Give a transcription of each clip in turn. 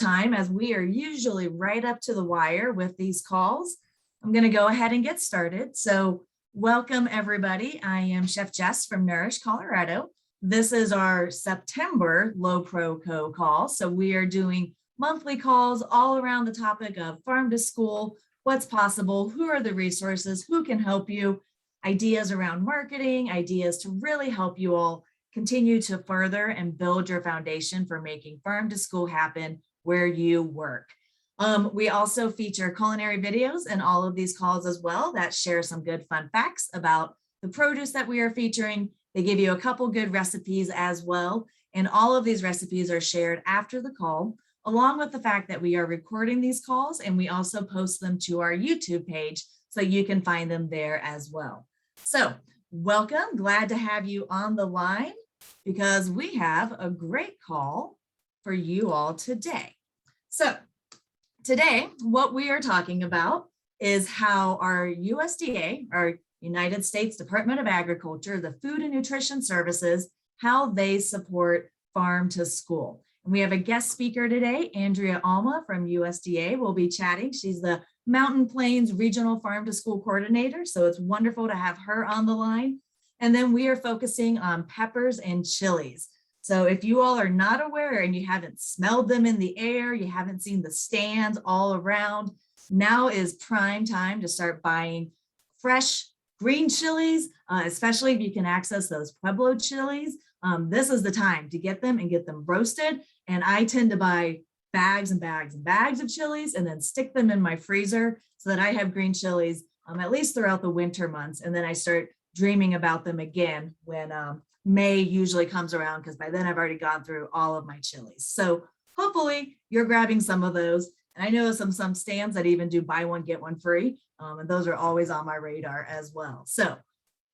time, as we are usually right up to the wire with these calls, I'm going to go ahead and get started. So welcome everybody. I am Chef Jess from Nourish, Colorado. This is our September LoProCO call. So we are doing monthly calls all around the topic of farm to school, what's possible, who are the resources, who can help you, ideas around marketing, ideas to really help you all continue to further and build your foundation for making farm to school happen where you work. We also feature culinary videos in all of these calls as well that share some good fun facts about the produce that we are featuring. They give you a couple good recipes as well. And all of these recipes are shared after the call, along with the fact that we are recording these calls, and we also post them to our YouTube page so you can find them there as well. So welcome, glad to have you on the line because we have a great call for you all today. So today, what we are talking about is how our USDA, our United States Department of Agriculture, the Food and Nutrition Services, how they support farm to school. And we have a guest speaker today, Andrea Alma from USDA will be chatting. She's the Mountain Plains Regional Farm to School Coordinator. So it's wonderful to have her on the line. And then we are focusing on peppers and chilies. So if you all are not aware and you haven't smelled them in the air, you haven't seen the stands all around, now is prime time to start buying fresh green chilies, especially if you can access those Pueblo chilies. This is the time to get them and get them roasted. And I tend to buy bags and bags and bags of chilies and then stick them in my freezer so that I have green chilies at least throughout the winter months. And then I start dreaming about them again when May usually comes around, because by then I've already gone through all of my chilies. So hopefully you're grabbing some of those. And I know some stands that even do buy one, get one free. And those are always on my radar as well. So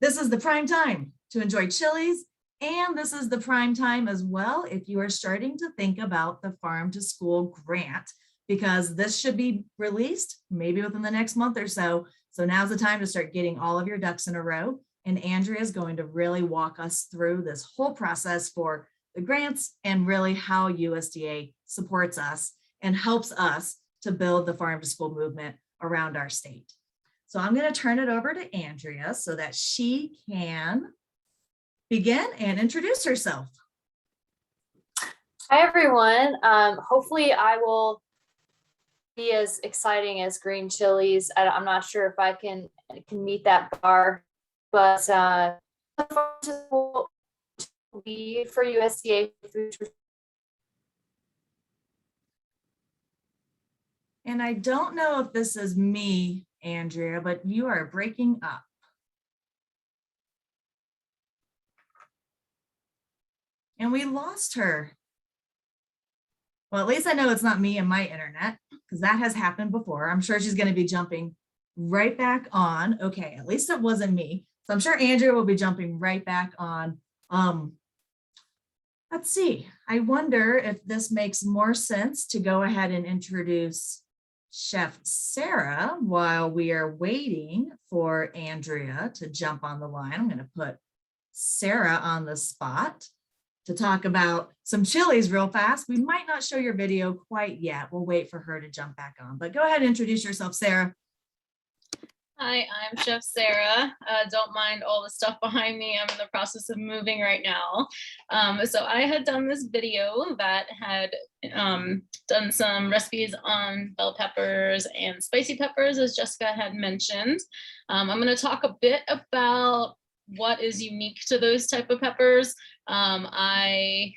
this is the prime time to enjoy chilies. And this is the prime time as well if you are starting to think about the farm to school grant, because this should be released maybe within the next month or so. So now's the time to start getting all of your ducks in a row. And Andrea is going to really walk us through this whole process for the grants and really how USDA supports us and helps us to build the farm to school movement around our state. So I'm going to turn it over to Andrea so that she can begin and introduce herself. Hi, everyone. Hopefully I will be as exciting as green chilies. I'm not sure if I can meet that bar, but lead for USDA food. And I don't know if this is me, Andrea, but you are breaking up. And we lost her. Well, at least I know it's not me and my internet, because that has happened before. I'm sure she's going to be jumping right back on. Okay, at least it wasn't me. So I'm sure Andrea will be jumping right back on. Let's see. I wonder if this makes more sense to go ahead and introduce Chef Sarah while we are waiting for Andrea to jump on the line. I'm going to put Sarah on the spot to talk about some chilies real fast. We might not show your video quite yet. We'll wait for her to jump back on, but go ahead and introduce yourself, Sarah. Hi, I'm Chef Sarah. Don't mind all the stuff behind me. I'm in the process of moving right now. So I had done this video that had done some recipes on bell peppers and spicy peppers, as Jessica had mentioned. I'm going to talk a bit about what is unique to those type of peppers. I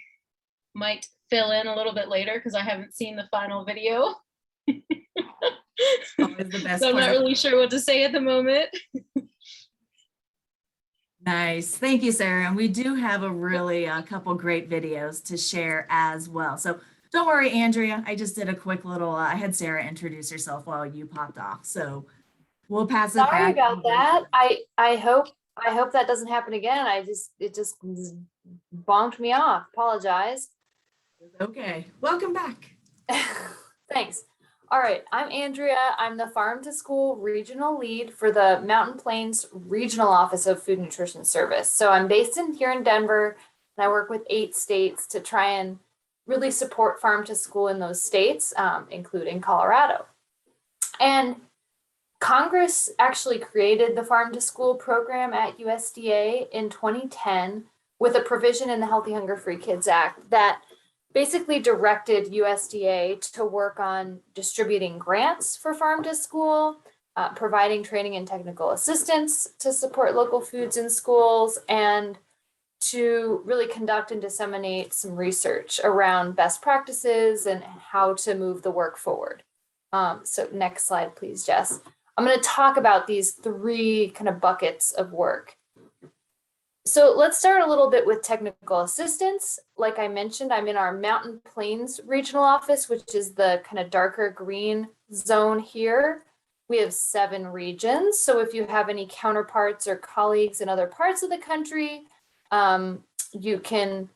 might fill in a little bit later because I haven't seen the final video. The best so I'm not really sure what to say at the moment. Nice. Thank you, Sarah. And we do have a really couple great videos to share as well. So don't worry, Andrea. I just did a quick little, I had Sarah introduce herself while you popped off. So we'll pass it back. Sorry about that. I hope that doesn't happen again. It just bonked me off. Apologize. Okay. Welcome back. Thanks. All right, I'm Andrea. I'm the Farm to School Regional Lead for the Mountain Plains Regional Office of Food Nutrition Service. So I'm based here in Denver, and I work with 8 states to try and really support farm to school in those states, including Colorado. And Congress actually created the Farm to School program at USDA in 2010 with a provision in the Healthy Hunger Free Kids Act that basically directed USDA to work on distributing grants for farm to school, providing training and technical assistance to support local foods in schools, and to really conduct and disseminate some research around best practices and how to move the work forward. So next slide, please, Jess. I'm going to talk about these three kind of buckets of work. So let's start a little bit with technical assistance. Like I mentioned, I'm in our Mountain Plains Regional Office, which is the kind of darker green zone here. We have 7 regions. So if you have any counterparts or colleagues in other parts of the country, you can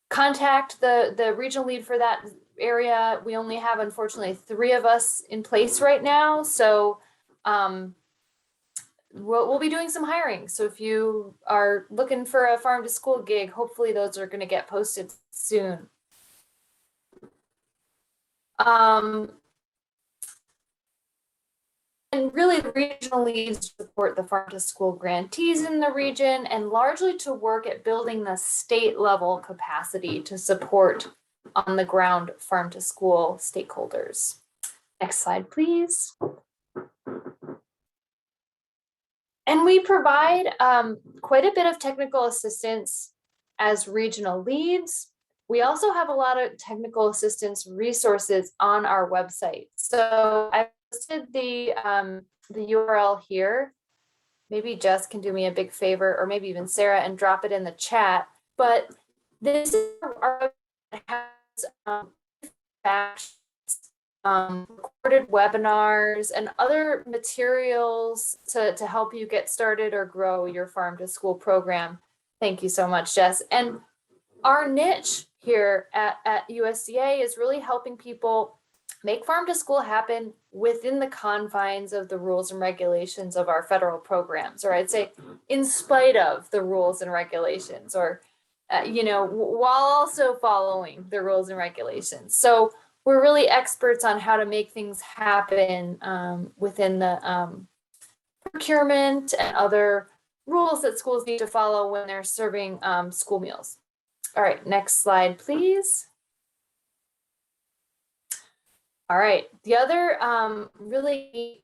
contact the regional lead for that area. We only have, unfortunately, 3 of us in place right now. So we'll be doing some hiring. So if you are looking for a farm to school gig, hopefully those are going to get posted soon. And really, the regional leads support the farm to school grantees in the region and largely to work at building the state level capacity to support on the ground farm to school stakeholders. Next slide, please. And we provide quite a bit of technical assistance as regional leads. We also have a lot of technical assistance resources on our website. So I listed the URL here. Maybe Jess can do me a big favor, or maybe even Sarah, and drop it in the chat. But this is our has recorded webinars and other materials to help you get started or grow your farm to school program. Thank you so much, Jess. And our niche here at USDA is really helping people make farm to school happen within the confines of the rules and regulations of our federal programs, or I'd say in spite of the rules and regulations, or while also following the rules and regulations. So we're really experts on how to make things happen within the procurement and other rules that schools need to follow when they're serving school meals. All right, next slide, please. All right, the other really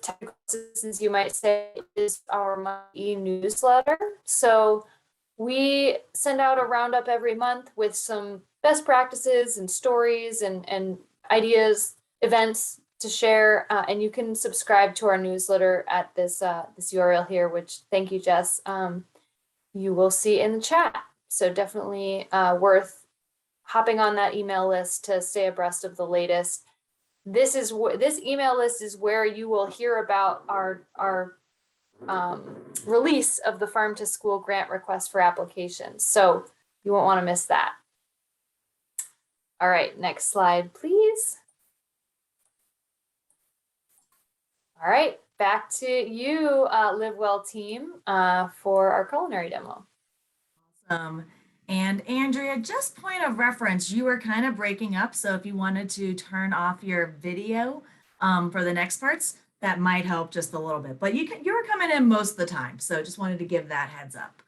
technical assistance, you might say, is our e-newsletter. So we send out a roundup every month with some best practices and stories and ideas, events to share, and you can subscribe to our newsletter at this URL here, which, thank you, Jess, you will see in the chat. So definitely worth hopping on that email list to stay abreast of the latest. This email list is where you will hear about our release of the Farm to School grant request for applications. So you won't want to miss that. All right, next slide, please. All right, back to you, Live Well team, for our culinary demo. Awesome. And Andrea, just point of reference, you were kind of breaking up. So if you wanted to turn off your video for the next parts, that might help just a little bit. But you were coming in most of the time. So just wanted to give that heads up.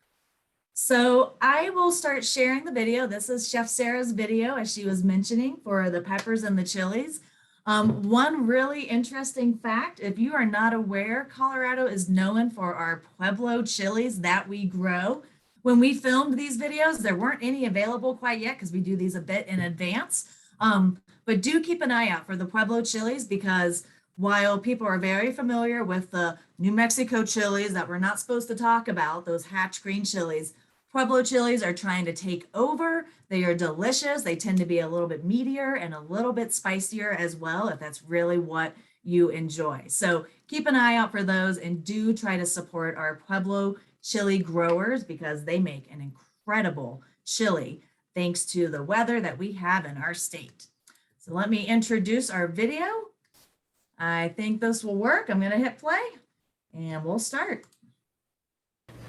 So I will start sharing the video. This is Chef Sarah's video, as she was mentioning, for the peppers and the chilies. One really interesting fact, if you are not aware, Colorado is known for our Pueblo chilies that we grow. When we filmed these videos, there weren't any available quite yet because we do these a bit in advance. But do keep an eye out for the Pueblo chilies, because while people are very familiar with the New Mexico chilies that we're not supposed to talk about, those hatch green chilies, Pueblo chilies are trying to take over. They are delicious. They tend to be a little bit meatier and a little bit spicier as well, if that's really what you enjoy. So keep an eye out for those, and do try to support our Pueblo chili growers, because they make an incredible chili thanks to the weather that we have in our state. So let me introduce our video. I think this will work. I'm going to hit play and we'll start.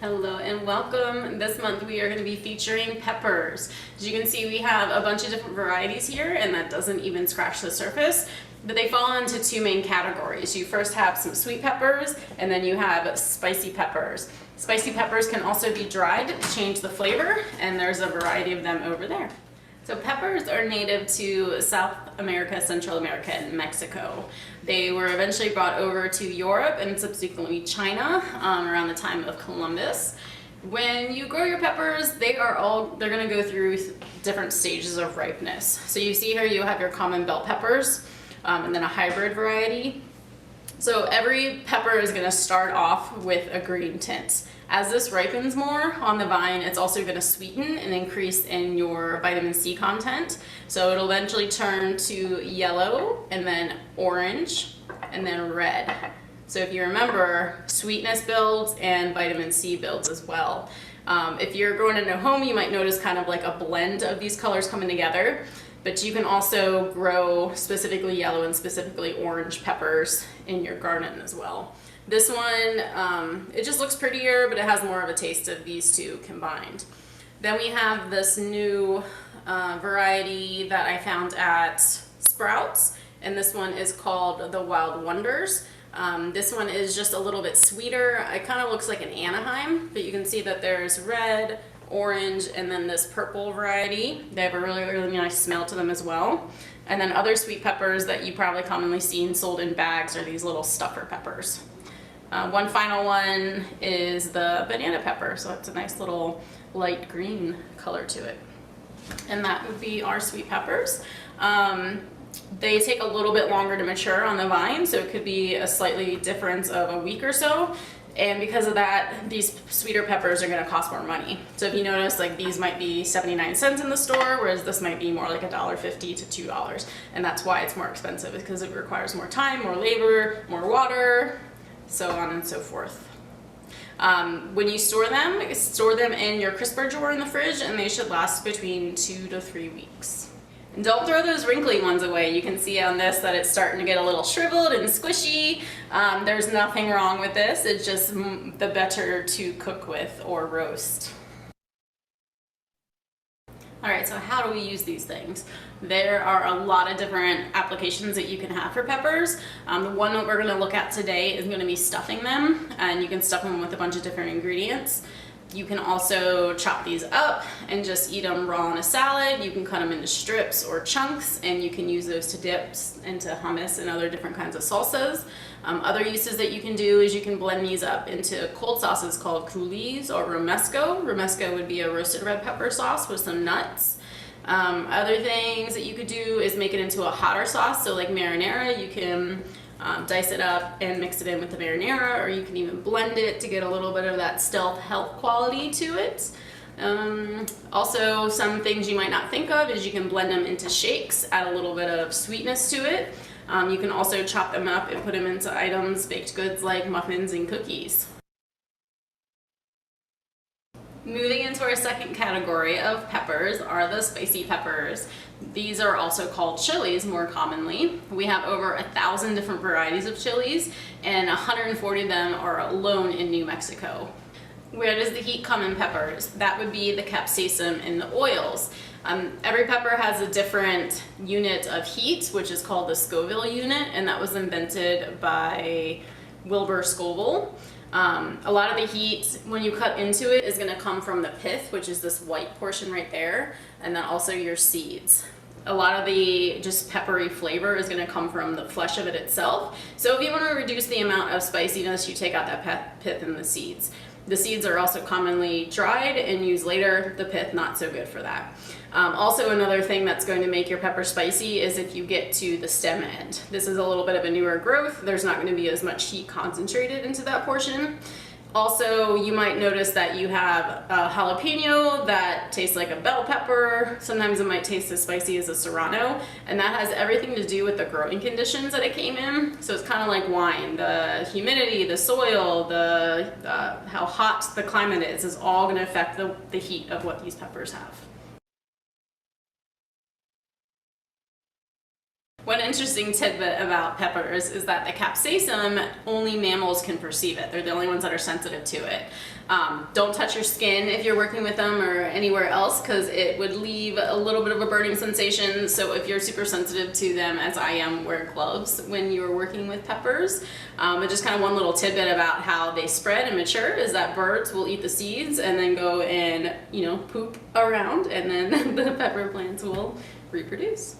Hello and welcome. This month we are going to be featuring peppers. As you can see, we have a bunch of different varieties here, and that doesn't even scratch the surface, but they fall into two main categories. You first have some sweet peppers, and then you have spicy peppers. Spicy peppers can also be dried to change the flavor, and there's a variety of them over there. So peppers are native to South America, Central America, and Mexico. They were eventually brought over to Europe and subsequently China around the time of Columbus. When you grow your peppers, they're gonna go through different stages of ripeness. So you see here you have your common bell peppers and then a hybrid variety. So every pepper is gonna start off with a green tint. As this ripens more on the vine, it's also going to sweeten and increase in your vitamin C content. So it'll eventually turn to yellow and then orange and then red. So if you remember, sweetness builds and vitamin C builds as well. If you're growing in a home, you might notice kind of like a blend of these colors coming together, but you can also grow specifically yellow and specifically orange peppers in your garden as well. This one, it just looks prettier, but it has more of a taste of these two combined. Then we have this new variety that I found at Sprouts, and this one is called the Wild Wonders. This one is just a little bit sweeter. It kind of looks like an Anaheim, but you can see that there's red, orange, and then this purple variety. They have a really, really nice smell to them as well. And then other sweet peppers that you probably commonly seen sold in bags are these little stuffer peppers. One final one is the banana pepper, so it's a nice little light green color to it. And that would be our sweet peppers. They take a little bit longer to mature on the vine, so it could be a slightly difference of a week or so. And because of that, these sweeter peppers are going to cost more money. So if you notice, like these might be 79 cents in the store, whereas this might be more like $1.50 to $2. And that's why it's more expensive, because it requires more time, more labor, more water, so on and so forth. When you store them in your crisper drawer in the fridge, and they should last between 2 to 3 weeks. And don't throw those wrinkly ones away. You can see on this that it's starting to get a little shriveled and squishy. There's nothing wrong with this. It's just the better to cook with or roast. All right, so how do we use these things? There are a lot of different applications that you can have for peppers. The one that we're gonna look at today is gonna be stuffing them, and you can stuff them with a bunch of different ingredients. You can also chop these up and just eat them raw in a salad. You can cut them into strips or chunks, and you can use those to dip into hummus and other different kinds of salsas. Other uses that you can do is you can blend these up into cold sauces called coulis or romesco. Romesco would be a roasted red pepper sauce with some nuts. Other things that you could do is make it into a hotter sauce. So like marinara, you can dice it up and mix it in with the marinara, or you can even blend it to get a little bit of that stealth health quality to it. Also, some things you might not think of is you can blend them into shakes, add a little bit of sweetness to it. You can also chop them up and put them into items, baked goods like muffins and cookies. Moving into our second category of peppers are the spicy peppers. These are also called chilies more commonly. We have over 1,000 different varieties of chilies, and 140 of them are alone in New Mexico. Where does the heat come in peppers? That would be the capsaicin in the oils. Every pepper has a different unit of heat, which is called the Scoville unit, and that was invented by Wilbur Scoville. A lot of the heat, when you cut into it, is going to come from the pith, which is this white portion right there, and then also your seeds. A lot of the just peppery flavor is going to come from the flesh of it itself. So if you want to reduce the amount of spiciness, you take out that pith and the seeds. The seeds are also commonly dried and used later. The pith, not so good for that. Also, another thing that's going to make your pepper spicy is if you get to the stem end. This is a little bit of a newer growth. There's not going to be as much heat concentrated into that portion. Also, you might notice that you have a jalapeno that tastes like a bell pepper. Sometimes it might taste as spicy as a serrano, and that has everything to do with the growing conditions that it came in. So it's kind of like wine. The humidity, the soil, how hot the climate is all going to affect the heat of what these peppers have. One interesting tidbit about peppers is that the capsaicin, only mammals can perceive it. They're the only ones that are sensitive to it. Don't touch your skin if you're working with them or anywhere else, because it would leave a little bit of a burning sensation. So if you're super sensitive to them, as I am, wear gloves when you're working with peppers. But just kind of one little tidbit about how they spread and mature is that birds will eat the seeds and then go and, you know, poop around, and then the pepper plants will reproduce.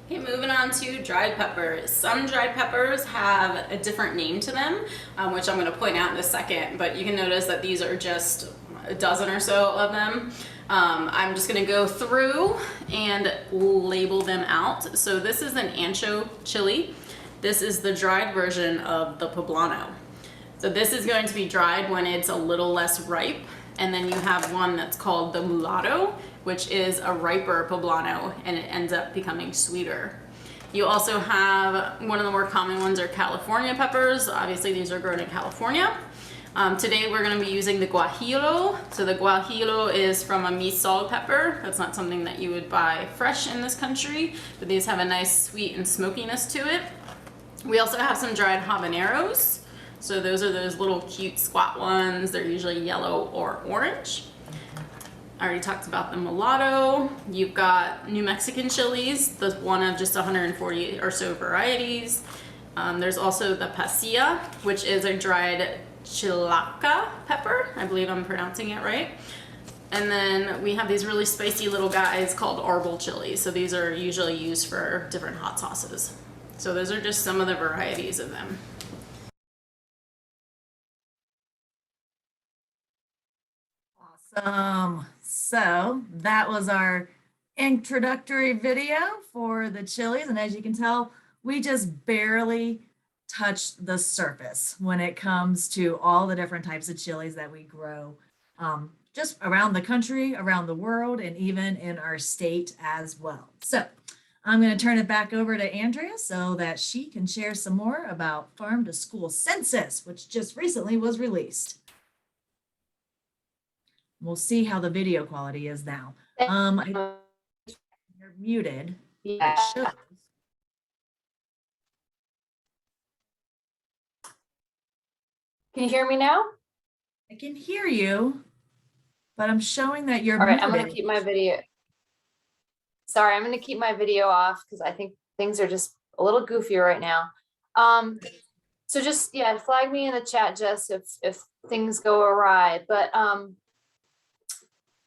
Okay, moving on to dried peppers. Some dried peppers have a different name to them, which I'm going to point out in a second, but you can notice that these are just a dozen or so of them. I'm just going to go through and label them out. So this is an ancho chili. This is the dried version of the Poblano. So this is going to be dried when it's a little less ripe. And then you have one that's called the mulatto, which is a riper Poblano, and it ends up becoming sweeter. You also have one of the more common ones are California peppers. Obviously these are grown in California. Today we're going to be using the Guajillo. So the Guajillo is from a misal pepper. That's not something that you would buy fresh in this country, but these have a nice sweet and smokiness to it. We also have some dried habaneros. So those are those little cute squat ones. They're usually yellow or orange. I already talked about the mulatto. You've got New Mexican chilies, the one of just 140 or so varieties. There's also the pasilla, which is a dried chilaca pepper. I believe I'm pronouncing it right. And then we have these really spicy little guys called arbol chilies. So these are usually used for different hot sauces. So those are just some of the varieties of them. So that was our introductory video for the chilies. And as you can tell, we just barely touched the surface when it comes to all the different types of chilies that we grow just around the country, around the world, and even in our state as well. So I'm going to turn it back over to Andrea so that she can share some more about Farm to School Census, which just recently was released. We'll see how the video quality is now. You're muted. Yeah. Shows. Can you hear me now? I can hear you, but I'm showing that you're All right, muted. I'm going to keep my video. Sorry, I'm going to keep my video off because I think things are just a little goofy right now. So just, yeah, flag me in the chat, Jess, if things go awry. But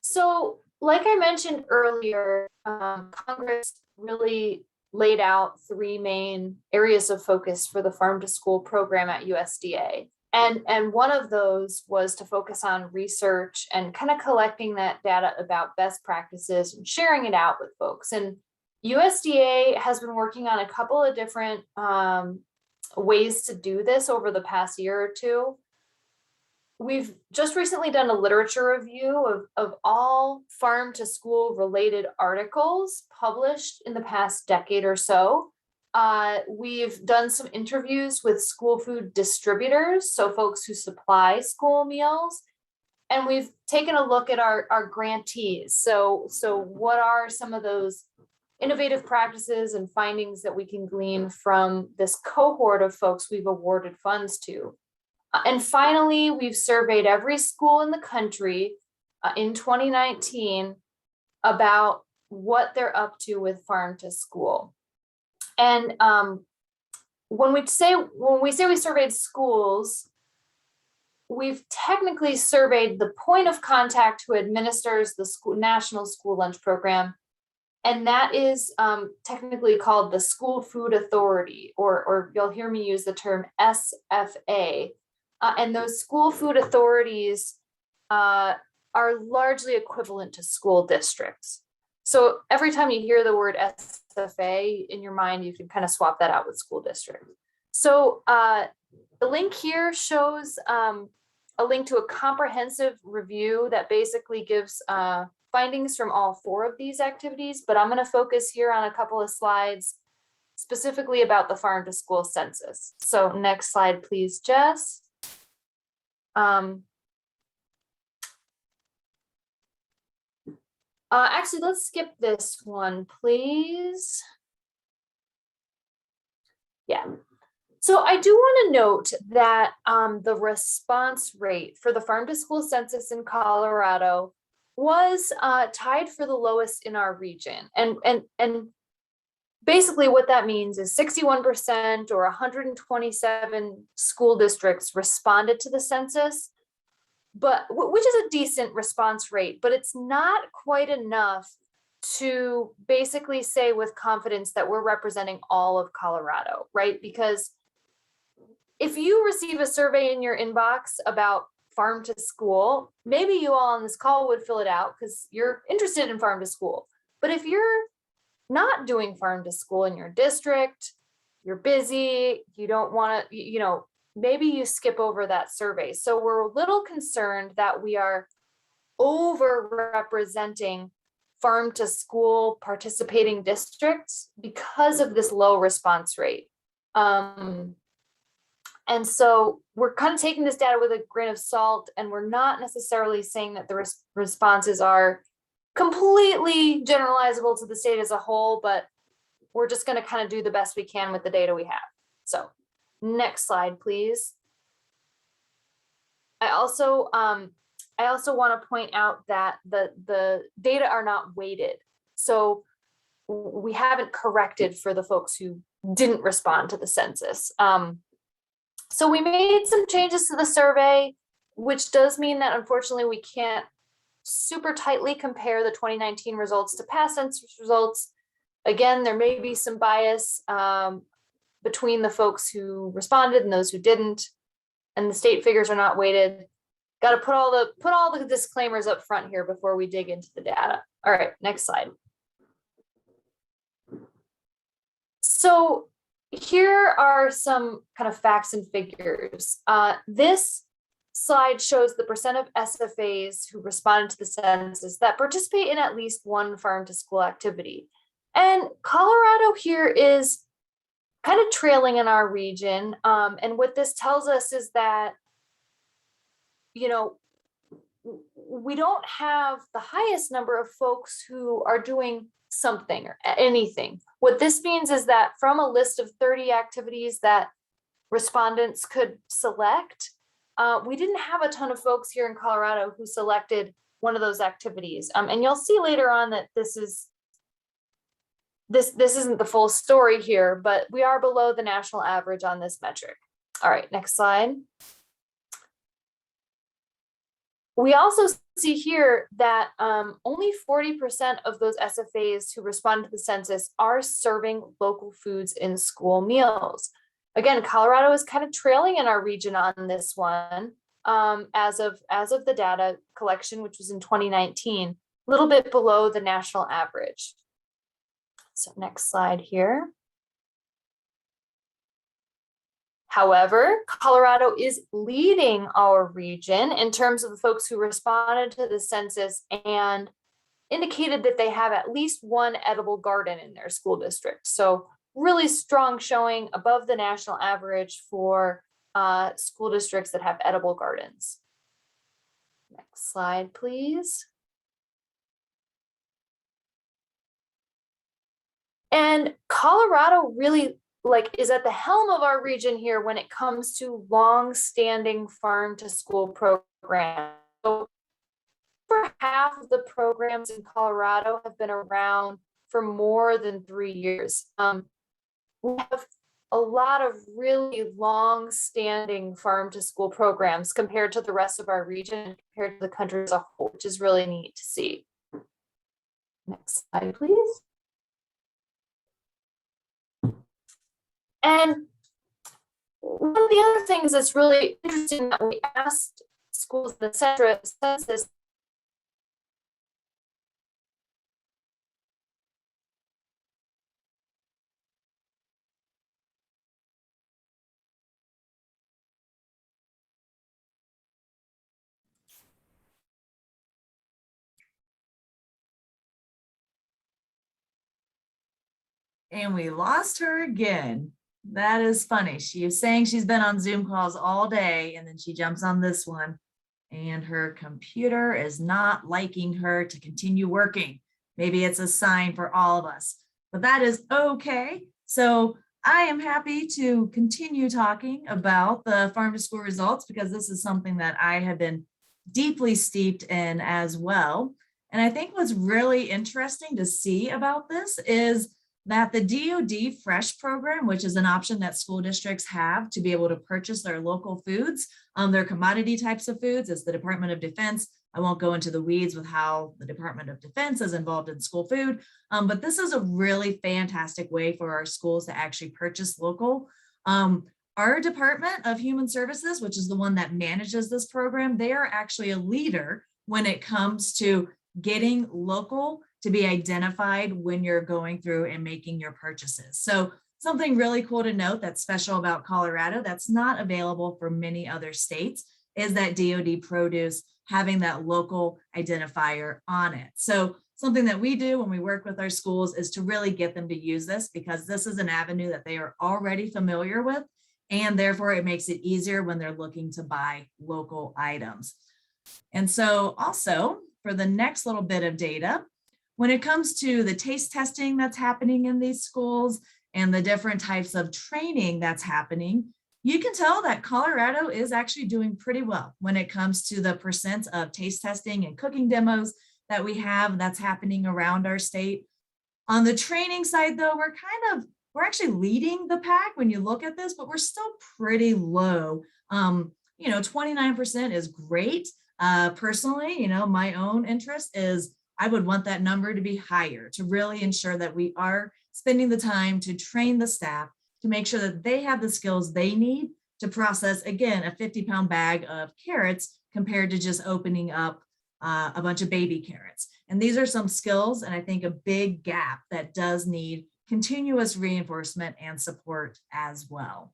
so like I mentioned earlier, Congress really laid out 3 main areas of focus for the Farm to School program at USDA. And one of those was to focus on research and kind of collecting that data about best practices and sharing it out with folks. And USDA has been working on a couple of different ways to do this over the past year or two. We've just recently done a literature review of all farm to school related articles published in the past decade or so. We've done some interviews with school food distributors, so folks who supply school meals, and we've taken a look at our grantees. So what are some of those innovative practices and findings that we can glean from this cohort of folks we've awarded funds to? And finally, we've surveyed every school in the country in 2019 about what they're up to with farm to school. And when we say we surveyed schools, we've technically surveyed the point of contact who administers the National School Lunch Program. And that is technically called the School Food Authority, or you'll hear me use the term SFA. And those school food authorities are largely equivalent to school districts. So every time you hear the word SFA in your mind, you can kind of swap that out with school district. So the link here shows a link to a comprehensive review that basically gives findings from all 4 of these activities, but I'm going to focus here on a couple of slides specifically about the farm to school census. So next slide, please, Jess. Actually, let's skip this one, please. Yeah. So I do want to note that the response rate for the farm to school census in Colorado was tied for the lowest in our region. And basically what that means is 61% or 127 school districts responded to the census, but which is a decent response rate, but it's not quite enough to basically say with confidence that we're representing all of Colorado, right? Because if you receive a survey in your inbox about farm to school, maybe you all on this call would fill it out because you're interested in farm to school. But if you're not doing farm to school in your district, you're busy, you don't want to, maybe you skip over that survey. So we're a little concerned that we are over-representing farm to school participating districts because of this low response rate. And so we're kind of taking this data with a grain of salt, and we're not necessarily saying that the responses are completely generalizable to the state as a whole, but we're just going to kind of do the best we can with the data we have. So next slide, please. I also want to point out that the data are not weighted. So we haven't corrected for the folks who didn't respond to the census. So we made some changes to the survey, which does mean that unfortunately we can't super tightly compare the 2019 results to past census results. Again, there may be some bias between the folks who responded and those who didn't, and the state figures are not weighted. Got to put all the disclaimers up front here before we dig into the data. All right, next slide. So here are some kind of facts and figures. This slide shows the percent of SFAs who responded to the census that participate in at least one farm to school activity. And Colorado here is kind of trailing in our region. And what this tells us is that, we don't have the highest number of folks who are doing something or anything. What this means is that from a list of 30 activities that respondents could select, we didn't have a ton of folks here in Colorado who selected one of those activities. And you'll see later on that this isn't the full story here, but we are below the national average on this metric. All right, next slide. We also see here that only 40% of those SFAs who respond to the census are serving local foods in school meals. Again, Colorado is kind of trailing in our region on this one as of the data collection, which was in 2019, a little bit below the national average. So next slide here. However, Colorado is leading our region in terms of the folks who responded to the census and indicated that they have at least one edible garden in their school district. So really strong showing above the national average for school districts that have edible gardens. Next slide, please. And Colorado really is at the helm of our region here when it comes to long-standing farm to school programs. So over half of the programs in Colorado have been around for more than 3 years. We have a lot of really long-standing farm to school programs compared to the rest of our region, compared to the country as a whole, which is really neat to see. Next slide, please. And one of the other things that's really interesting that we asked schools in the census And we lost her again. That is funny. She is saying she's been on Zoom calls all day, and then she jumps on this one, and her computer is not liking her to continue working. Maybe it's a sign for all of us, but that is okay. So I am happy to continue talking about the farm to school results because this is something that I have been deeply steeped in as well. And I think what's really interesting to see about this is that the DoD Fresh Program, which is an option that school districts have to be able to purchase their local foods, their commodity types of foods, as the Department of Defense. I won't go into the weeds with how the Department of Defense is involved in school food, but this is a really fantastic way for our schools to actually purchase local. Our Department of Human Services, which is the one that manages this program, they are actually a leader when it comes to getting local to be identified when you're going through and making your purchases. So something really cool to note that's special about Colorado that's not available for many other states is that DoD produce having that local identifier on it. So something that we do when we work with our schools is to really get them to use this because this is an avenue that they are already familiar with, and therefore it makes it easier when they're looking to buy local items. And so also for the next little bit of data, when it comes to the taste testing that's happening in these schools and the different types of training that's happening, you can tell that Colorado is actually doing pretty well when it comes to the percent of taste testing and cooking demos that we have that's happening around our state. On the training side, though, we're actually leading the pack when you look at this, but we're still pretty low. 29% is great. Personally, my own interest is I would want that number to be higher to really ensure that we are spending the time to train the staff to make sure that they have the skills they need to process, again, a 50-pound bag of carrots compared to just opening up a bunch of baby carrots. And these are some skills, and I think a big gap that does need continuous reinforcement and support as well.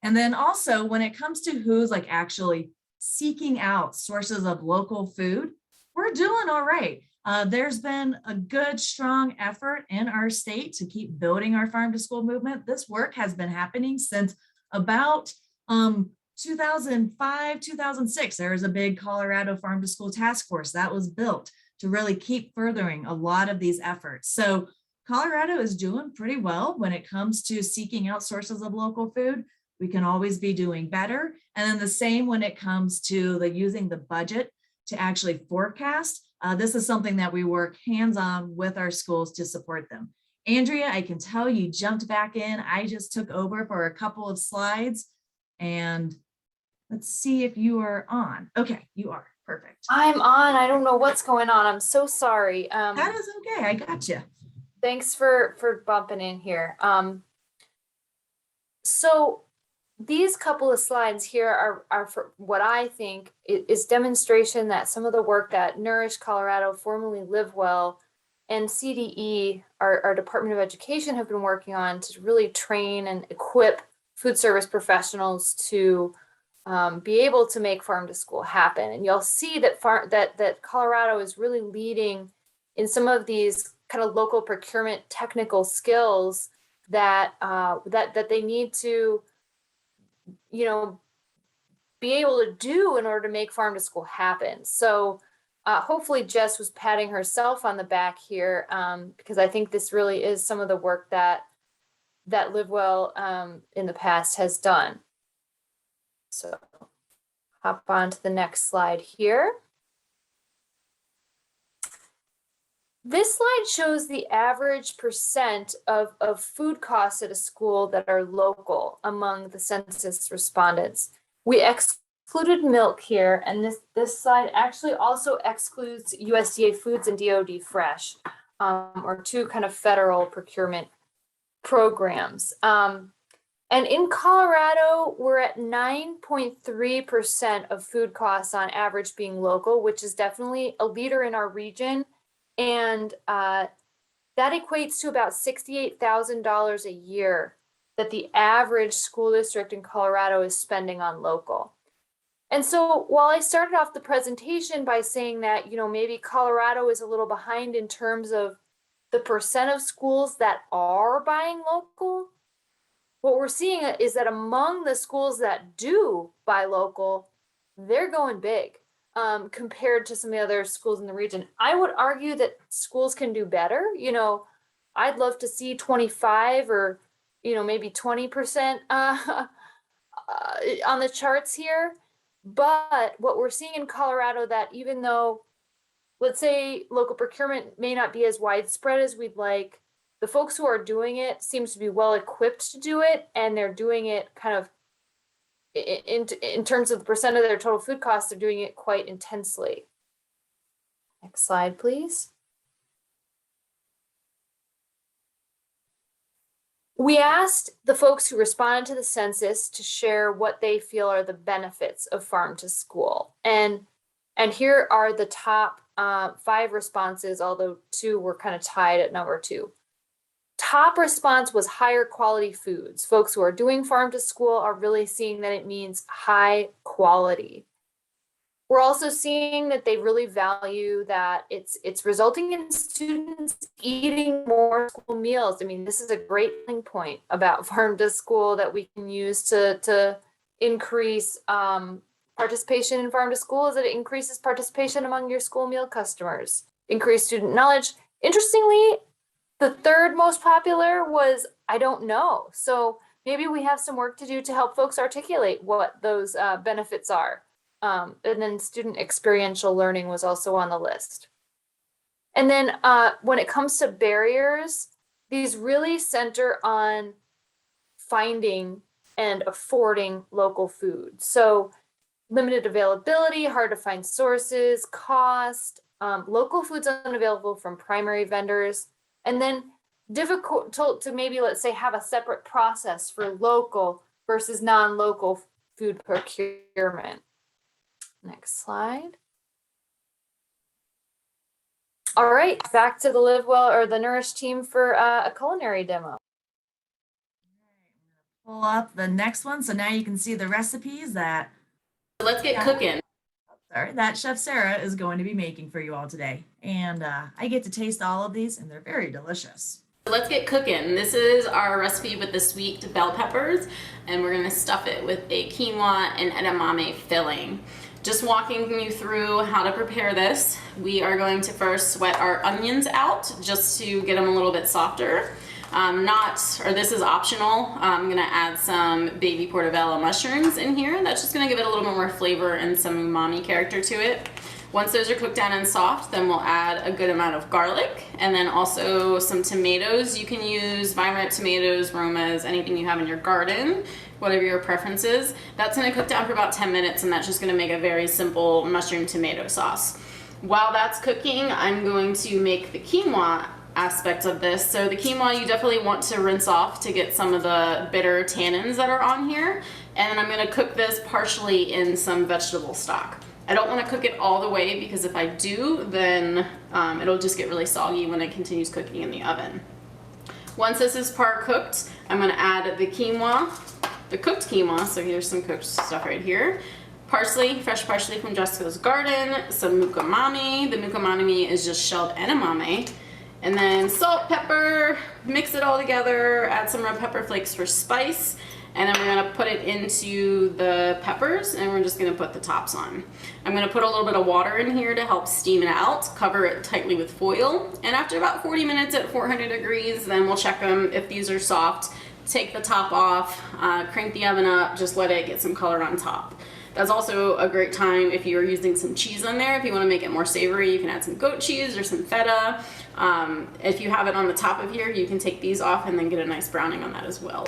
And then also when it comes to who's like actually seeking out sources of local food, we're doing all right. There's been a good, strong effort in our state to keep building our farm to school movement. This work has been happening since about 2005, 2006. There was a big Colorado Farm to School Task Force that was built to really keep furthering a lot of these efforts. So Colorado is doing pretty well when it comes to seeking out sources of local food. We can always be doing better. And then the same when it comes to using the budget to actually forecast. This is something that we work hands-on with our schools to support them. Andrea, I can tell you jumped back in. I just took over for a couple of slides and let's see if you are on. Okay, you are, perfect. I'm on, I don't know what's going on. I'm so sorry. That is okay, I got you. Thanks for bumping in here. So these couple of slides here are for what I think is demonstration that some of the work that Nourish Colorado, formerly Live Well, and CDE, our Department of Education, have been working on to really train and equip food service professionals to be able to make farm to school happen. And you'll see that that Colorado is really leading in some of these kind of local procurement technical skills that that they need to be able to do in order to make farm to school happen. So hopefully Jess was patting herself on the back here because I think this really is some of the work that Live Well in the past has done. So hop on to the next slide here. This slide shows the average percent of food costs at a school that are local among the census respondents. We excluded milk here, and this slide actually also excludes USDA Foods and DoD Fresh, or two kind of federal procurement programs. And in Colorado, we're at 9.3% of food costs on average being local, which is definitely a leader in our region. And that equates to about $68,000 a year that the average school district in Colorado is spending on local. And so while I started off the presentation by saying that, maybe Colorado is a little behind in terms of the percent of schools that are buying local, what we're seeing is that among the schools that do buy local, they're going big. Compared to some of the other schools in the region. I would argue that schools can do better. I'd love to see 25 or maybe 20% on the charts here. But what we're seeing in Colorado, that even though, let's say, local procurement may not be as widespread as we'd like, the folks who are doing it seems to be well equipped to do it, and they're doing it kind of in terms of the percent of their total food costs, they're doing it quite intensely. Next slide, please. We asked the folks who responded to the census to share what they feel are the benefits of farm to school. And here are the top 5 responses, although 2 were kind of tied at number 2. Top response was higher quality foods. Folks who are doing farm to school are really seeing that it means high quality. We're also seeing that they really value that it's resulting in students eating more school meals. I mean, this is a great thing point about farm to school that we can use to increase participation in farm to school, is that it increases participation among your school meal customers, increase student knowledge. Interestingly, the 3rd most popular was I don't know. So maybe we have some work to do to help folks articulate what those benefits are. And then student experiential learning was also on the list. And then when it comes to barriers, these really center on finding and affording local food. So limited availability, hard to find sources, cost, local food's unavailable from primary vendors, and then difficult to maybe, let's say, have a separate process for local versus non-local food procurement. Next slide. All right, back to the Live Well or the Nourish team for a culinary demo. Pull up the next one. So now you can see the recipes that Let's get cooking. that Chef Sarah is going to be making for you all today. And I get to taste all of these, and they're very delicious. Let's get cooking. This is our recipe with the sweet bell peppers, and we're gonna stuff it with a quinoa and edamame filling. Just walking you through how to prepare this. We are going to first sweat our onions out just to get them a little bit softer. This is optional. I'm gonna add some baby portobello mushrooms in here. That's just gonna give it a little bit more flavor and some umami character to it. Once those are cooked down and soft, then we'll add a good amount of garlic and then also some tomatoes. You can use vine-ripe tomatoes, Romas, anything you have in your garden, whatever your preference is. That's gonna cook down for about 10 minutes, and that's just gonna make a very simple mushroom tomato sauce. While that's cooking, I'm going to make the quinoa aspect of this. So the quinoa you definitely want to rinse off to get some of the bitter tannins that are on here. And then I'm gonna cook this partially in some vegetable stock. I don't want to cook it all the way, because if I do, then it'll just get really soggy when it continues cooking in the oven. Once this is part cooked, I'm going to add the quinoa, the cooked quinoa. So here's some cooked stuff right here. Parsley, fresh parsley from Jessica's garden, some mukomami. The mukomami is just shelled edamame. And then salt, pepper, mix it all together, add some red pepper flakes for spice. And then we're gonna put it into the peppers, and we're just gonna put the tops on. I'm gonna put a little bit of water in here to help steam it out, cover it tightly with foil. And after about 40 minutes at 400 degrees, then we'll check them. If these are soft, take the top off, crank the oven up, just let it get some color on top. That's also a great time if you're using some cheese on there. If you wanna make it more savory, you can add some goat cheese or some feta. If you have it on the top of here, you can take these off and then get a nice browning on that as well.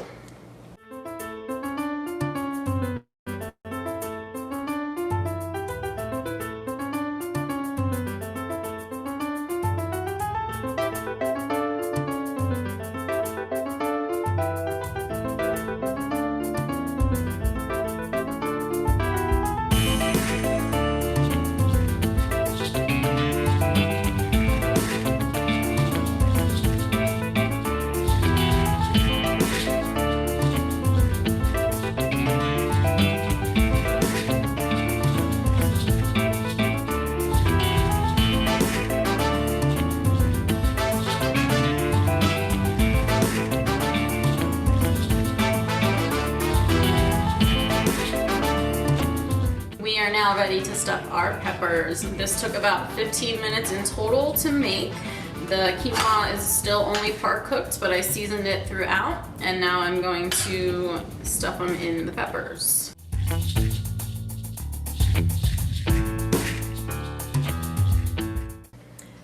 Ready to stuff our peppers. This took about 15 minutes in total to make, The quinoa is still only part cooked, but I seasoned it throughout, and now I'm going to stuff them in the peppers.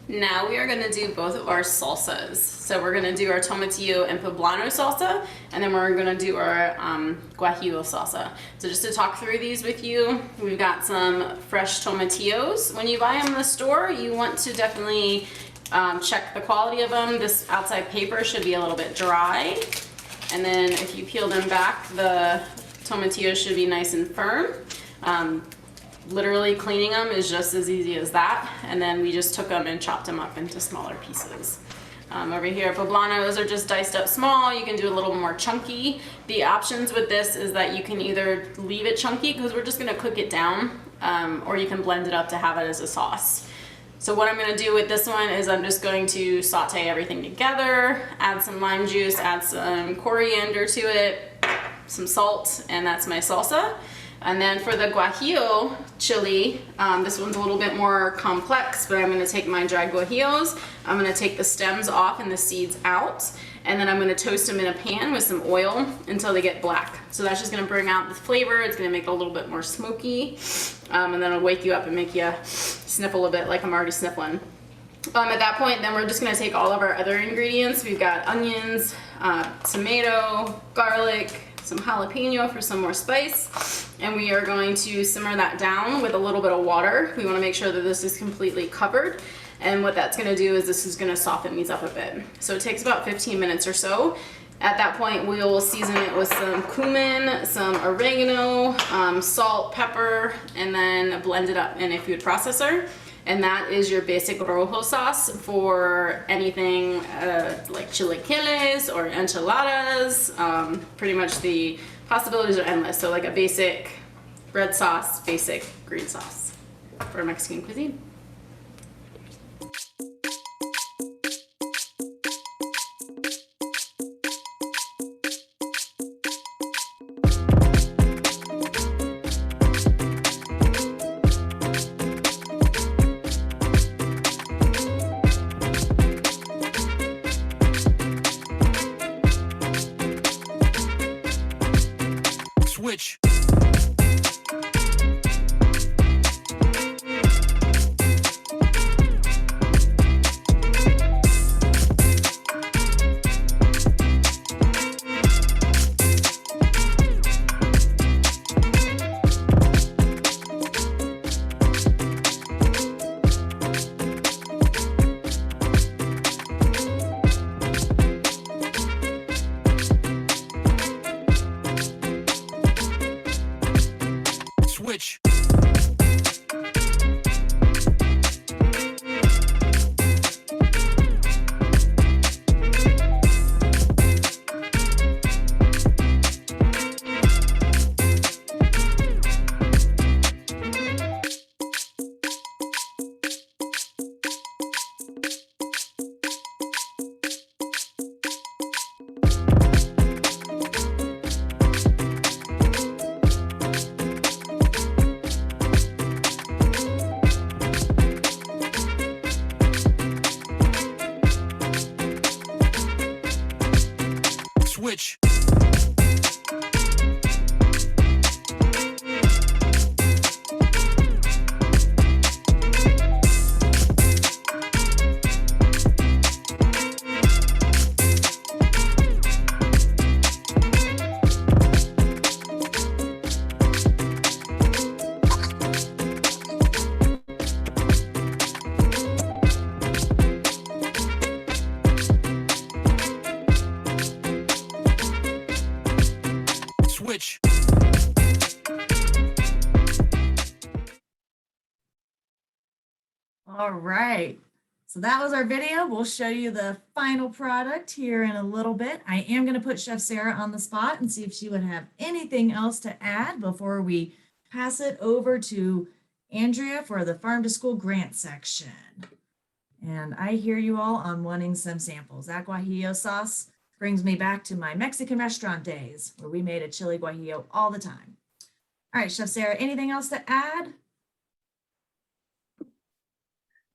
Now we are going to do both of our salsas. So we're going to do our Tomatillo and Poblano salsa, and then we're going to do our Guajillo salsa. So just to talk through these with you, we've got some fresh tomatillos. When you buy them in the store, you want to definitely check the quality of them. This outside paper should be a little bit dry. And then if you peel them back, the tomatillos should be nice and firm. Literally cleaning them is just as easy as that. And then we just took them and chopped them up into smaller pieces. Over here, poblanos are just diced up small. You can do a little more chunky. The options with this is that you can either leave it chunky because we're just gonna cook it down, or you can blend it up to have it as a sauce. So what I'm gonna do with this one is I'm just going to saute everything together, add some lime juice, add some coriander to it, some salt, and that's my salsa. And then for the Guajillo chili, this one's a little bit more complex, but I'm going to take my dried guajillos, I'm going to take the stems off and the seeds out, and then I'm going to toast them in a pan with some oil until they get black. So that's just going to bring out the flavor, it's going to make it a little bit more smoky, and then it'll wake you up and make you sniffle a bit like I'm already sniffling. At that point, then we're just going to take all of our other ingredients. We've got onions, tomato, garlic, some jalapeno for some more spice, and we are going to simmer that down with a little bit of water. We want to make sure that this is completely covered, and what that's going to do is this is going to soften these up a bit. So it takes about 15 minutes or so. At that point, we will season it with some cumin, some oregano, salt, pepper, and then blend it up in a food processor. And that is your basic rojo sauce for anything like chilaquiles or enchiladas. Pretty much the possibilities are endless. So like a basic red sauce, basic green sauce for Mexican cuisine. Switch. Switch. Switch. Switch. All right. So that was our video. We'll show you the final product here in a little bit. I am going to put Chef Sarah on the spot and see if she would have anything else to add before we pass it over to Andrea for the Farm to School grant section. And I hear you all on wanting some samples. That Guajillo sauce brings me back to my Mexican restaurant days where we made a chili Guajillo all the time. All right, Chef Sarah, anything else to add?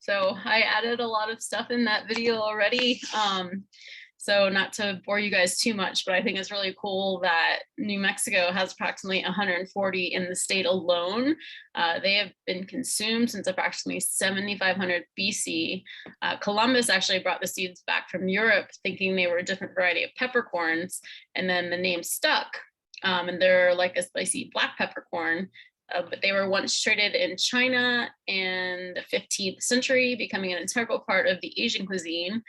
So I added a lot of stuff in that video already. So not to bore you guys too much, but I think it's really cool that New Mexico has approximately 140 in the state alone. They have been consumed since approximately 7500 BC. Columbus actually brought the seeds back from Europe thinking they were a different variety of peppercorns, and then the name stuck. And they're like a spicy black peppercorn. But they were once traded in China in the 15th century, becoming an integral part of the Asian cuisine.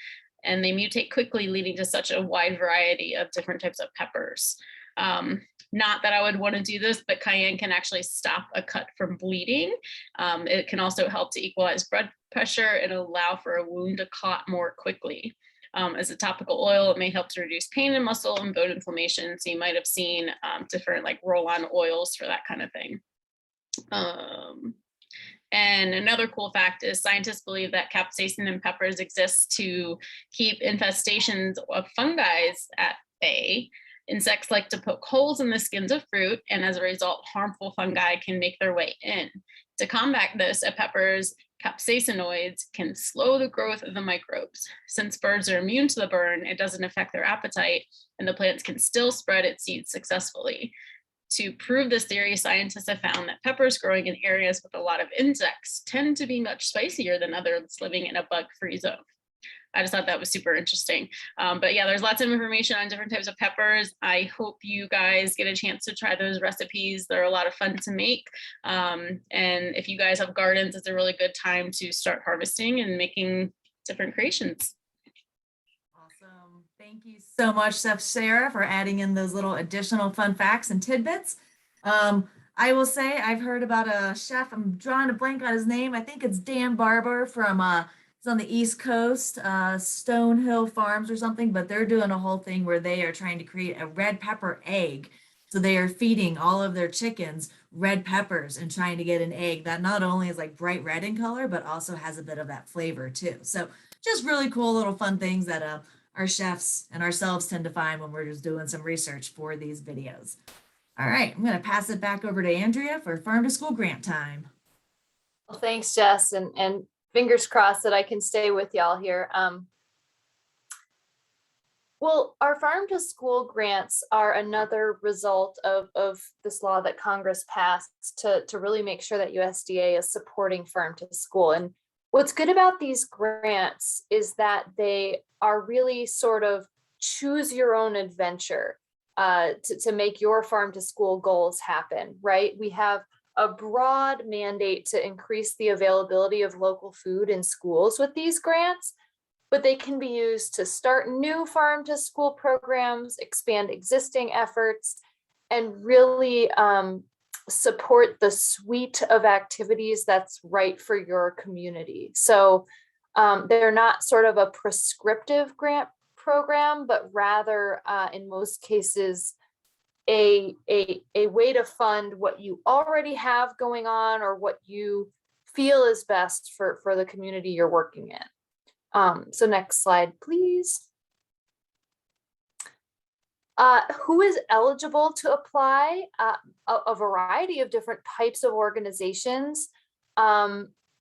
And they mutate quickly, leading to such a wide variety of different types of peppers. Not that I would want to do this, but cayenne can actually stop a cut from bleeding. It can also help to equalize blood pressure and allow for a wound to clot more quickly. As a topical oil, it may help to reduce pain in muscle and bone inflammation. So you might have seen different like roll-on oils for that kind of thing. And another cool fact is scientists believe that capsaicin in peppers exists to keep infestations of fungi at bay. Insects like to poke holes in the skins of fruit, and as a result, harmful fungi can make their way in. To combat this, a pepper's capsaicinoids can slow the growth of the microbes. Since birds are immune to the burn, it doesn't affect their appetite, and the plants can still spread its seeds successfully. To prove this theory, scientists have found that peppers growing in areas with a lot of insects tend to be much spicier than others living in a bug-free zone. I just thought that was super interesting. But yeah, there's lots of information on different types of peppers. I hope you guys get a chance to try those recipes. They're a lot of fun to make. And if you guys have gardens, it's a really good time to start harvesting and making different creations. Awesome. Thank you so much, Chef Sarah, for adding in those little additional fun facts and tidbits. I will say I've heard about a chef, I'm drawing a blank on his name. I think it's Dan Barber from it's on the East Coast, Stonehill Farms or something, but they're doing a whole thing where they are trying to create a red pepper egg. So they are feeding all of their chickens red peppers and trying to get an egg that not only is like bright red in color, but also has a bit of that flavor too. So just really cool little fun things that our chefs and ourselves tend to find when we're just doing some research for these videos. All right, I'm going to pass it back over to Andrea for Farm to School grant time. Well, thanks, Jess, and fingers crossed that I can stay with y'all here. Well, our Farm to School grants are another result of this law that Congress passed to really make sure that USDA is supporting Farm to School. And what's good about these grants is that they are really sort of choose your own adventure to make your Farm to School goals happen, right? We have a broad mandate to increase the availability of local food in schools with these grants, but they can be used to start new Farm to School programs, expand existing efforts, and really support the suite of activities that's right for your community. So they're not sort of a prescriptive grant program, but rather in most cases, a way to fund what you already have going on or what you feel is best for the community you're working in. So next slide, please. Who is eligible to apply? A variety of different types of organizations,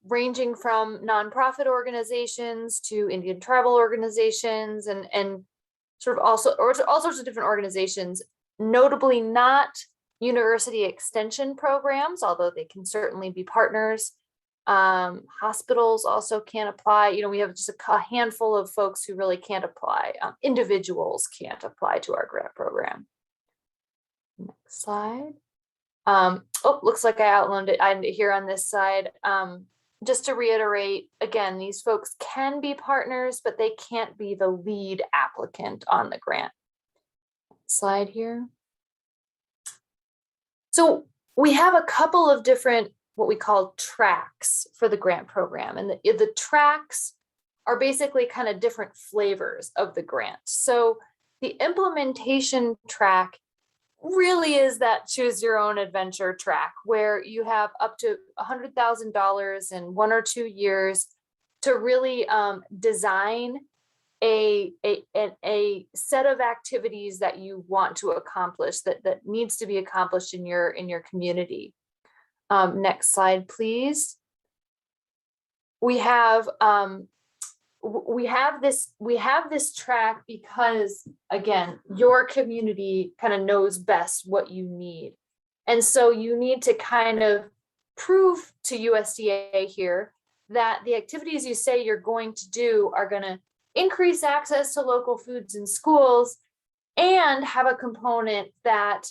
ranging from nonprofit organizations to Indian tribal organizations and sort of all sorts of different organizations, notably not university extension programs, although they can certainly be partners. Hospitals also can apply. You know, we have just a handful of folks who really can't apply. Individuals can't apply to our grant program. Next slide. Oh, looks like I outlined it here on this side. Just to reiterate, again, these folks can be partners, but they can't be the lead applicant on the grant. Slide here. So we have a couple of different what we call tracks for the grant program, and the tracks are basically kind of different flavors of the grant. So the implementation track really is that choose your own adventure track where you have up to $100,000 in 1 or 2 years to really design a set of activities that you want to accomplish that needs to be accomplished in your community. Next slide, please. we have this track because, again, your community kind of knows best what you need. And so you need to kind of prove to USDA here that the activities you say you're going to do are going to increase access to local foods in schools and have a component that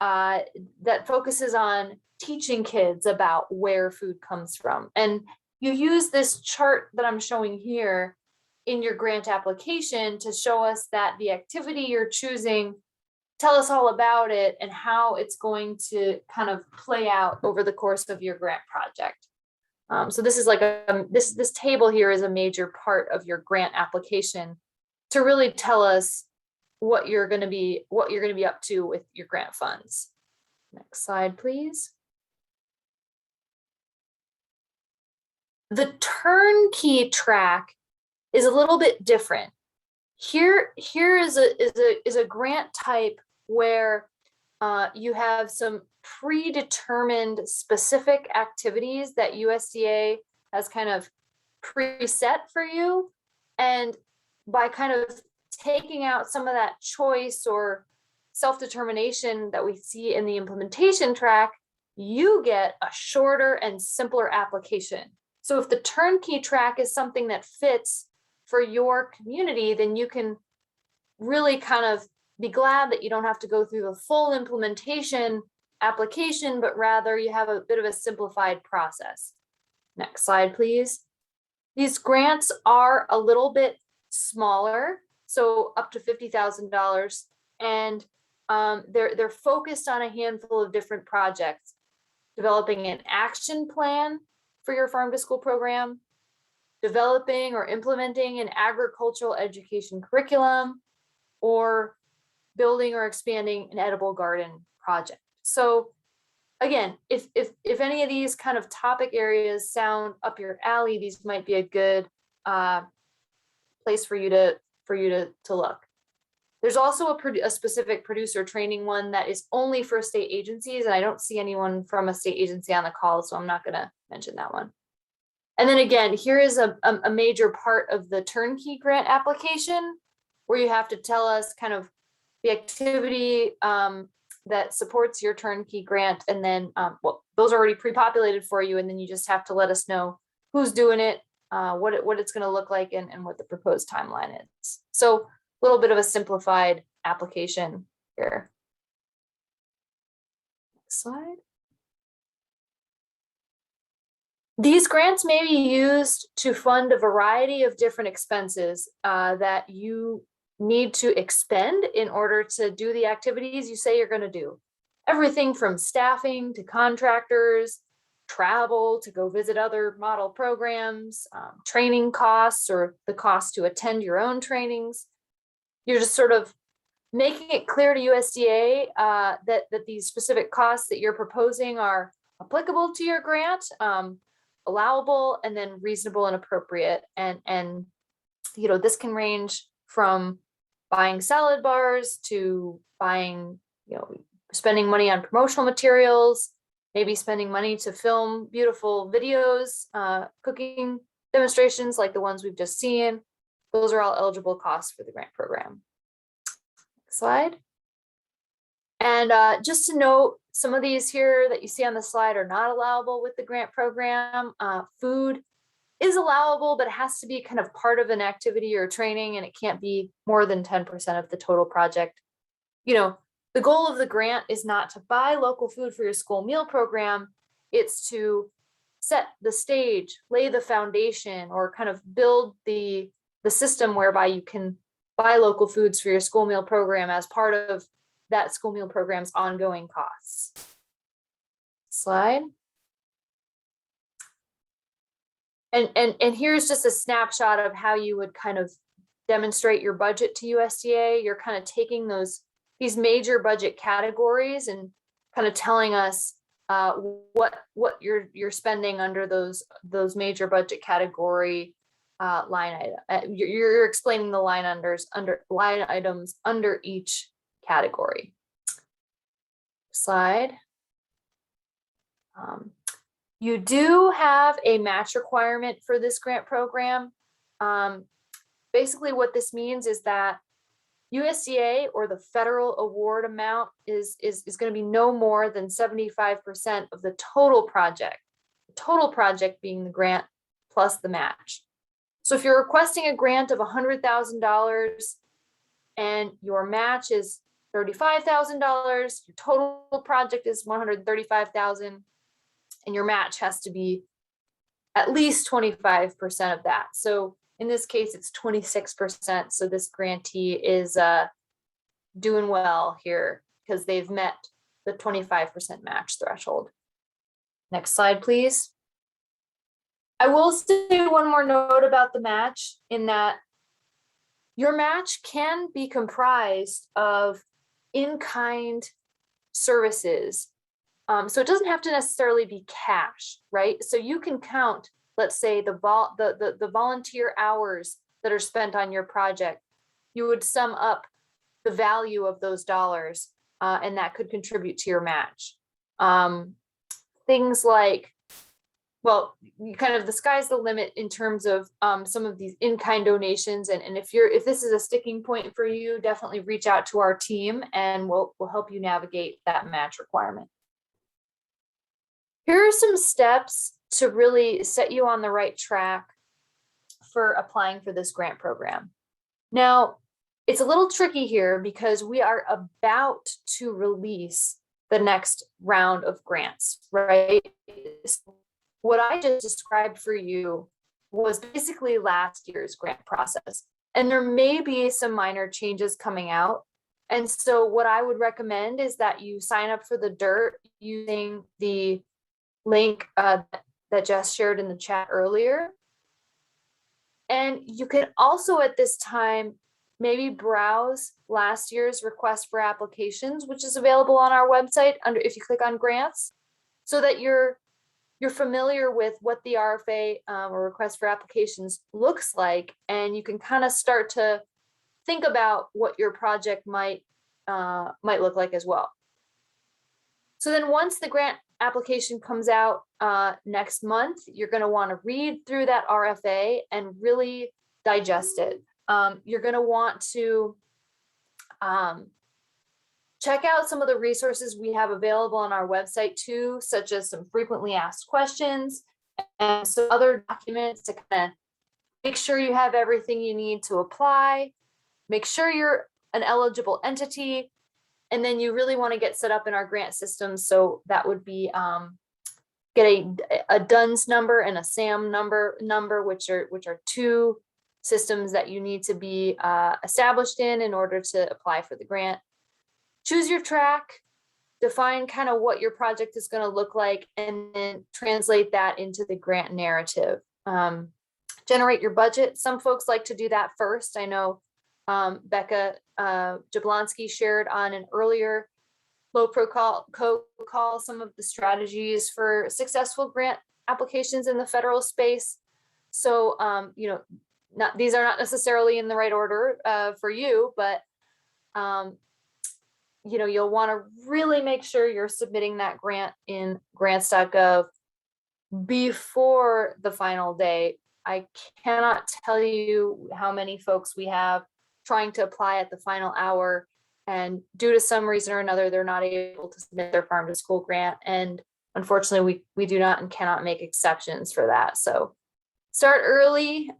that focuses on teaching kids about where food comes from. And you use this chart that I'm showing here in your grant application to show us that the activity you're choosing, tell us all about it and how it's going to kind of play out over the course of your grant project. So this is like this table here is a major part of your grant application to really tell us what you're going to be up to with your grant funds. Next slide, please. The turnkey track is a little bit different. Here is a grant type where you have some predetermined specific activities that USDA has kind of preset for you. And by kind of taking out some of that choice or self-determination that we see in the implementation track, you get a shorter and simpler application. So if the turnkey track is something that fits for your community, then you can really kind of be glad that you don't have to go through the full implementation application, but rather you have a bit of a simplified process. Next slide, please. These grants are a little bit smaller, so up to $50,000, and they're focused on a handful of different projects: developing an action plan for your farm to school program, developing or implementing an agricultural education curriculum, or building or expanding an edible garden project. So again, if any of these kind of topic areas sound up your alley, these might be a good place for you to look. There's also a specific producer training one that is only for state agencies, and I don't see anyone from a state agency on the call, so I'm not going to mention that one. And then again, here is a major part of the turnkey grant application where you have to tell us kind of the activity that supports your turnkey grant, and then well, those are already pre-populated for you, and then you just have to let us know who's doing it, what it's going to look like, and what the proposed timeline is. So a little bit of a simplified application here. Next slide. These grants may be used to fund a variety of different expenses that you need to expend in order to do the activities you say you're going to do. Everything from staffing to contractors, travel to go visit other model programs, training costs, or the cost to attend your own trainings. You're just sort of making it clear to USDA that these specific costs that you're proposing are applicable to your grant, allowable, and then reasonable and appropriate. And you know, this can range from buying salad bars to buying, you know, spending money on promotional materials, maybe spending money to film beautiful videos, cooking demonstrations like the ones we've just seen. Those are all eligible costs for the grant program. Next slide. And just to note, some of these here that you see on the slide are not allowable with the grant program. Food is allowable, but it has to be kind of part of an activity or training, and it can't be more than 10% of the total project. You know, the goal of the grant is not to buy local food for your school meal program. It's to set the stage, lay the foundation, or kind of build the system whereby you can buy local foods for your school meal program as part of that school meal program's ongoing costs. Slide. And here's just a snapshot of how you would kind of demonstrate your budget to USDA. You're kind of taking these major budget categories and kind of telling us what you're spending under those major budget category line item. You're explaining the line items under each category. Slide. You do have a match requirement for this grant program. Basically what this means is that USDA, or the federal award amount, is going to be no more than 75% of the total project being the grant plus the match. So if you're requesting a grant of $100,000 and your match is $35,000, your total project is $135,000, and your match has to be at least 25% of that. So in this case, it's 26%. So this grantee is doing well here because they've met the 25% match threshold. Next slide, please. I will say one more note about the match, in that your match can be comprised of in-kind services. So it doesn't have to necessarily be cash, right? So you can count, let's say, the volunteer hours that are spent on your project. You would sum up the value of those dollars, and that could contribute to your match. Things like, well, kind of the sky's the limit in terms of some of these in-kind donations. And if this is a sticking point for you, definitely reach out to our team and we'll help you navigate that match requirement. Here are some steps to really set you on the right track for applying for this grant program. Now, it's a little tricky here because we are about to release the next round of grants, right? What I just described for you was basically last year's grant process, and there may be some minor changes coming out. And so what I would recommend is that you sign up for the DIRT using the link that Jess shared in the chat earlier. And you can also at this time maybe browse last year's request for applications, which is available on our website if you click on grants, so that you're familiar with what the RFA or request for applications looks like, and you can kind of start to think about what your project might look like as well. So then once the grant application comes out next month, you're going to want to read through that RFA and really digest it. You're going to want to check out some of the resources we have available on our website too, such as some frequently asked questions and some other documents to kind of make sure you have everything you need to apply, make sure you're an eligible entity, and then you really want to get set up in our grant system. So that would be get a DUNS number and a SAM number, which are two systems that you need to be established in order to apply for the grant. Choose your track, define kind of what your project is going to look like, and then translate that into the grant narrative. Generate your budget. Some folks like to do that first. I know Becca Jablonski shared on an earlier LoProCO call some of the strategies for successful grant applications in the federal space. So, these are not necessarily in the right order for you, but you'll want to really make sure you're submitting that grant in grants.gov before the final day. I cannot tell you how many folks we have trying to apply at the final hour, and due to some reason or another, they're not able to submit their farm to school grant. And unfortunately, we do not and cannot make exceptions for that. So start early,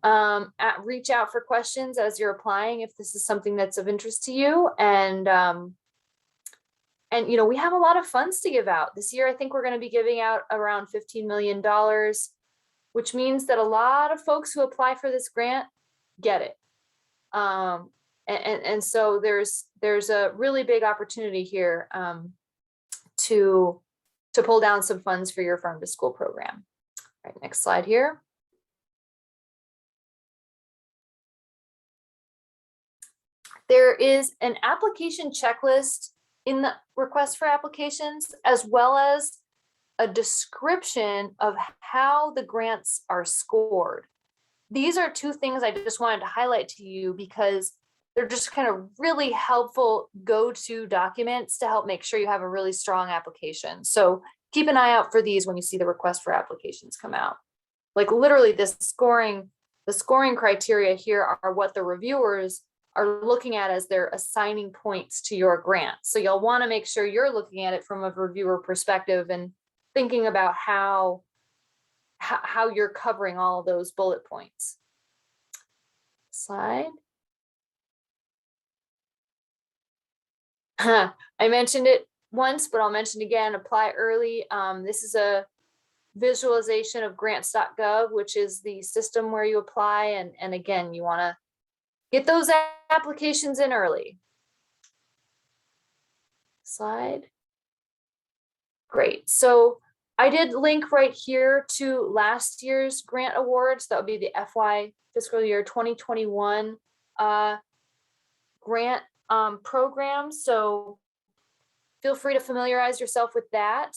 reach out for questions as you're applying if this is something that's of interest to you. And we have a lot of funds to give out. This year, I think we're going to be giving out around $15 million, which means that a lot of folks who apply for this grant get it. And so there's a really big opportunity here to pull down some funds for your farm to school program. All right, next slide here. There is an application checklist in the request for applications, as well as a description of how the grants are scored. These are two things I just wanted to highlight to you because they're just kind of really helpful go-to documents to help make sure you have a really strong application. So keep an eye out for these when you see the request for applications come out. Like literally the scoring criteria here are what the reviewers are looking at as they're assigning points to your grant. So you'll want to make sure you're looking at it from a reviewer perspective and thinking about how you're covering all of those bullet points. Slide. I mentioned it once, but I'll mention again, apply early. This is a visualization of grants.gov, which is the system where you apply. And again, you want to get those applications in early. Slide. Great. So I did link right here to last year's grant awards. That would be the FY fiscal year 2021 grant program. So feel free to familiarize yourself with that.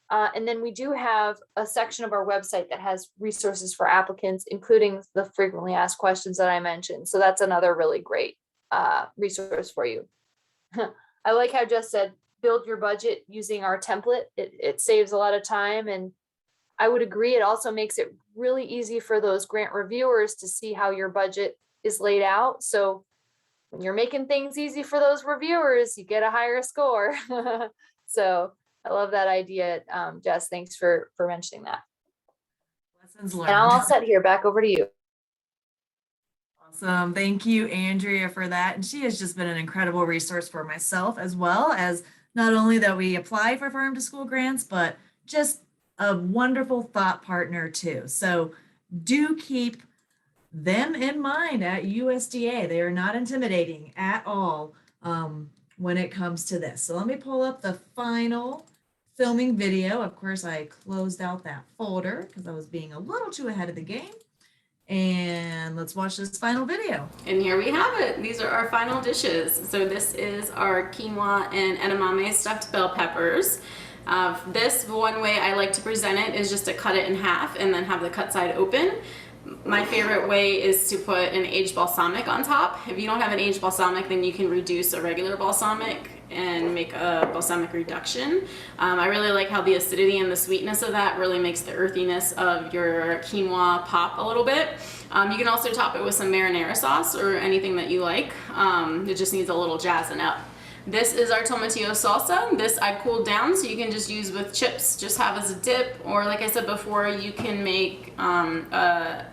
And then we do have a section of our website that has resources for applicants, including the frequently asked questions that I mentioned. So that's another really great resource for you. I like how Jess said, build your budget using our template. It saves a lot of time. And I would agree. It also makes it really easy for those grant reviewers to see how your budget is laid out. So when you're making things easy for those reviewers, you get a higher score. So I love that idea, Jess. Thanks for mentioning that. Lessons learned. And I'll all set here. Back over to you. Awesome. Thank you, Andrea, for that. And she has just been an incredible resource for myself, as well as not only that we apply for farm to school grants, but just a wonderful thought partner too. So do keep them in mind at USDA. They are not intimidating at all when it comes to this. So let me pull up the final filming video. Of course, I closed out that folder because I was being a little too ahead of the game. And let's watch this final video. And here we have it. These are our final dishes. So this is our quinoa and edamame stuffed bell peppers. This one way I like to present it is just to cut it in half and then have the cut side open. My favorite way is to put an aged balsamic on top. If you don't have an aged balsamic, then you can reduce a regular balsamic and make a balsamic reduction. I really like how the acidity and the sweetness of that really makes the earthiness of your quinoa pop a little bit. You can also top it with some marinara sauce or anything that you like. It just needs a little jazzing up. This is our Tomatillo Salsa. This I cooled down, so you can just use with chips, just have as a dip, or like I said before, you can make a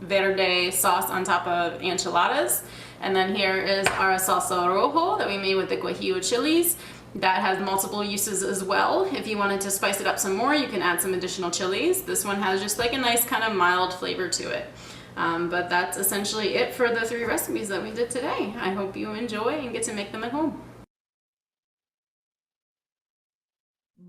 verde sauce on top of enchiladas. And then here is our Salsa Rojo that we made with the Guajillo chilies. That has multiple uses as well. If you wanted to spice it up some more, you can add some additional chilies. This one has just like a nice kind of mild flavor to it. But that's essentially it for the 3 recipes that we did today. I hope you enjoy and get to make them at home.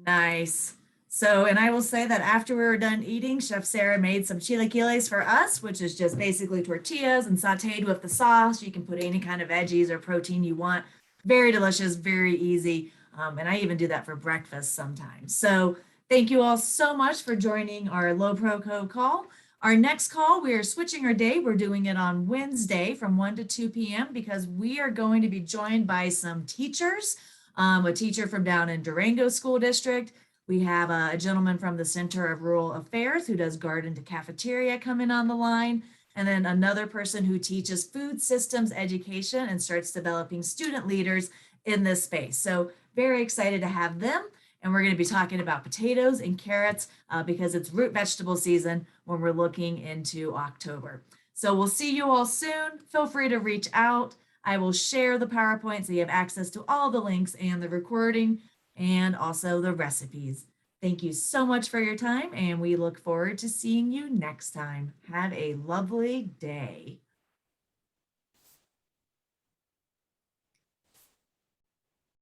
Nice. So, and I will say that after we were done eating, Chef Sarah made some chilaquiles for us, which is just basically tortillas and sauteed with the sauce. You can put any kind of veggies or protein you want. Very delicious, very easy. And I even do that for breakfast sometimes. So thank you all so much for joining our LoProCO call. Our next call, we are switching our day. We're doing it on Wednesday from 1 to 2 p.m. because we are going to be joined by some teachers, a teacher from down in Durango School District. We have a gentleman from the Center of Rural Affairs who does garden to cafeteria coming on the line. And then another person who teaches food systems education and starts developing student leaders in this space. So very excited to have them. And we're going to be talking about potatoes and carrots because it's root vegetable season when we're looking into October. So we'll see you all soon. Feel free to reach out. I will share the PowerPoint so you have access to all the links and the recording and also the recipes. Thank you so much for your time, and we look forward to seeing you next time. Have a lovely day.